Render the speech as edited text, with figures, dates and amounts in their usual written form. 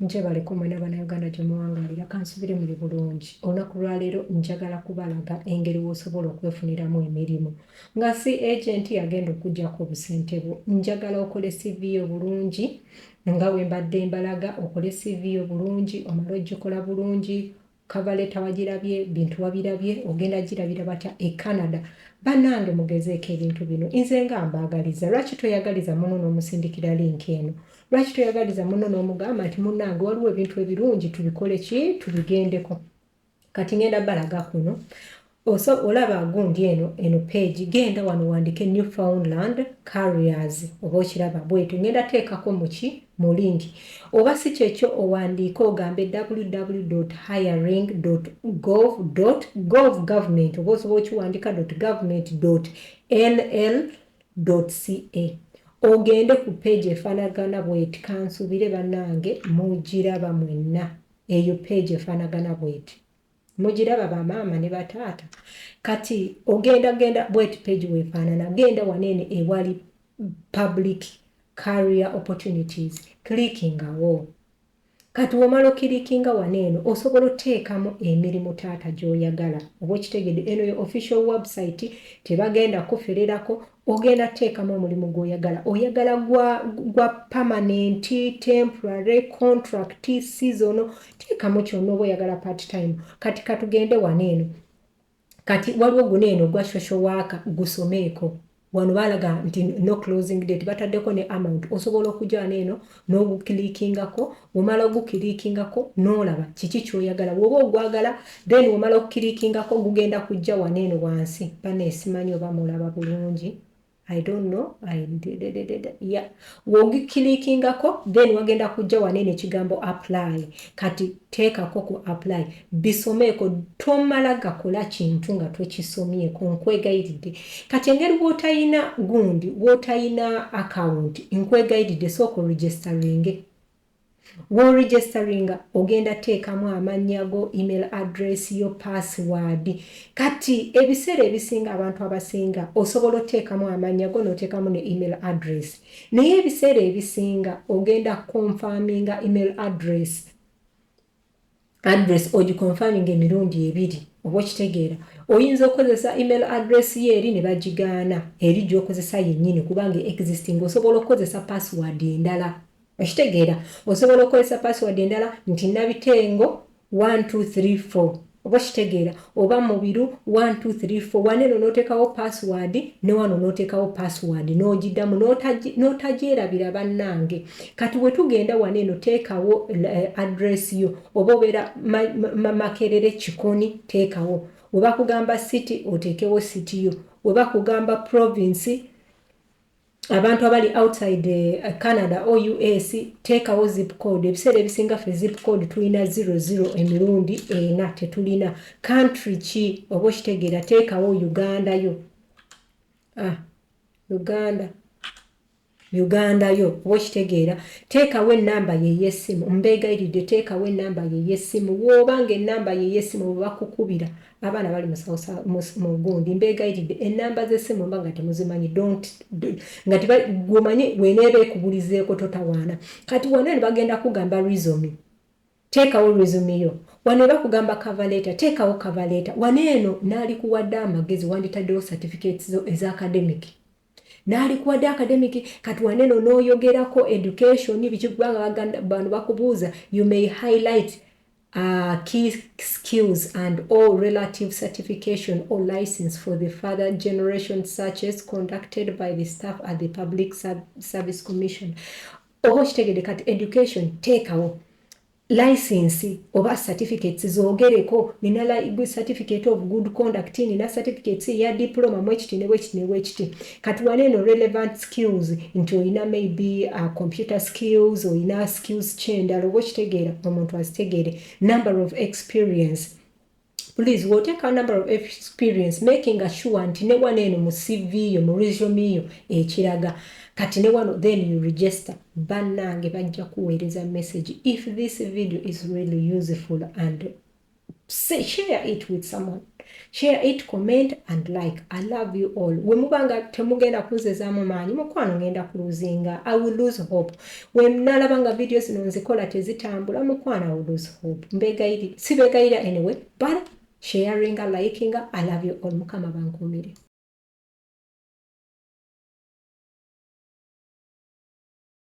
Njebale kumwena bannayuganda gye muwangalira kansubire muli bulungi. Olunaku lwa leero njagala kubalaga engeri w'osobola okwefuniramu emirimu. Nga si agenti yagenda okuggyako obusente bwo. Njagala okole CV yo bulungi nga bwe mbadde mbalaga okole CV yo bulungi omale ogikola bulungi. Cover letter wagirabye, bintu wabirabye, ogenda girabira batya e Canada. Bannange mugezeeko ebintu bino. Nze nga mbaagaliza. Lwaki toyagaliza muno n'omusindikira link eno? Lwaki toyagaliza muno n'omugamba nti munnange waliwo ebintu ebirungi tubikole ki tubigendeko. Kati ngenda balaga kuno. Olaba gundi eno page genda wano wandike Newfoundland Carriers oba okiraba bwetu ngenda teekako mu link oba si kyekyo owandiika ogambe www.hiring.gov government oba osobola okiwandika .government.nl.ca ogende ku page efaanagana bweti kansubire bannange mugiraba mwenna eyo page efaanagana bweti mugiraba bamaama ne bataata kati genda bweti page wefaanana genda wanene ewali public career opportunities clickingawo kati womala okirikinga waneeno osobola oteekamu emirimu taata gy'oyagala oba okitegedde eno yo official website tebagenda kufererako ogenda teekamu omulimu gw'oyagala oyagala gwa permanent temporary contract seasonal teekamu kyonna oba oyagala part time kati katugende waneeno kati waliwo guneeno gwa social worker gusomeeko wano balaga nti no closing date bataddeko ne amount osobola okujja neeno n'ogukirikingako womala ogukirikingako n'olaba kiki kyoyagala woba ogwagala then womala okukirikingako gugenda kujja waneeno wansi banesimanyi oba mulaba bulungi I don't know. Yeah. Wogikirikingako then wagenda kujja wanene ekigambo apply. Kati teekako ku apply. Bisomeeko tomala gakola kintu nga twekisomyeko nkwegayiridde. Kati engeri wotayina gundi, wotayina account, nkwegayiridde sooka registering. Registering ogenda teekamu amannya go, email address yo, password. Kati ebiseera ebisinga abantu abasinga osobola oteekamu amannya go n'oteekamu ne email address. Naye ebiseera ebisinga ogenda confirminga email address ogiconfirming emirundi ebiri oba okitegeera. Oyinza okozesa email address ye eri ne bagigaana eri gy'okozesa yennyini kubanga existing osobola okukozesa password endala. Okitegeera osobola okukozesa password endala nti nabitengo 1234 oba kitegeera oba mubiru 1234 waneeno n'oteekawo password ne wano n'oteekawo password n'ogiddamu n'otagyerabira bannange kati bwe tugenda waneeno teekawo address yo oba obeera Makerere Kikoni teekawo we bakugamba city oteekewo city yo we bakugamba province abantu abali outside Canada or US teekawo zip code ebiseera ebisinga ffe zip code tulina 00 emirundi ena tetulina country ki oba okitegeera teekawo Uganda yo Uganda yo oba okitegeera teekawo ennamba ye y'essimu mbeegayiridde teekawo ennamba ye y'essimu woobanga ennamba ye y'essimu bwe bakukubira abaana bali mu gundi mbeegayiridde ennamba z'essimu mba nga temuzimanyi nga gumanyi weneeba ekubulizeeko totawaana kati wane ne bagenda kugamba resume teekawo resume yo wane bakugamba cover letter teekawo cover letter waneeno n'alikuwadde amagezi wanditaddewo certificates zo ez'academic n'alikuwadde academic kati waneeno n'oyogerako education bikikubanga bano bakubuuza you may highlight key skills and all relative certification or license for the further generation such as conducted by the staff at the Public Service Commission. Oba kitegede kati education teekawo license oba certificates zoogereko nina certificate of good conduct nina certificates ya diploma mwekiti kati waneeno relevant skills nti olina maybe computer skills olina skills kyendala oba okitegeera omuntu azitegeere number of experience please we'll take a number of experience making sure nti ne waneeno mu CV yo mu resume yo ekiraga kati ne wano then you register bannange bajja kuweereza message if this video is really useful and share it with someone. Share it, comment and like. I love you all. We mubanga temugenda kuzezamu maanyi mukwano ngenda kuluzinga. I will lose hope. When nalabanga videos nonzikola tezitambula mukwano I will lose hope. Sibegaira anyway, but sharing, liking, I love you all. Mukama bankumire.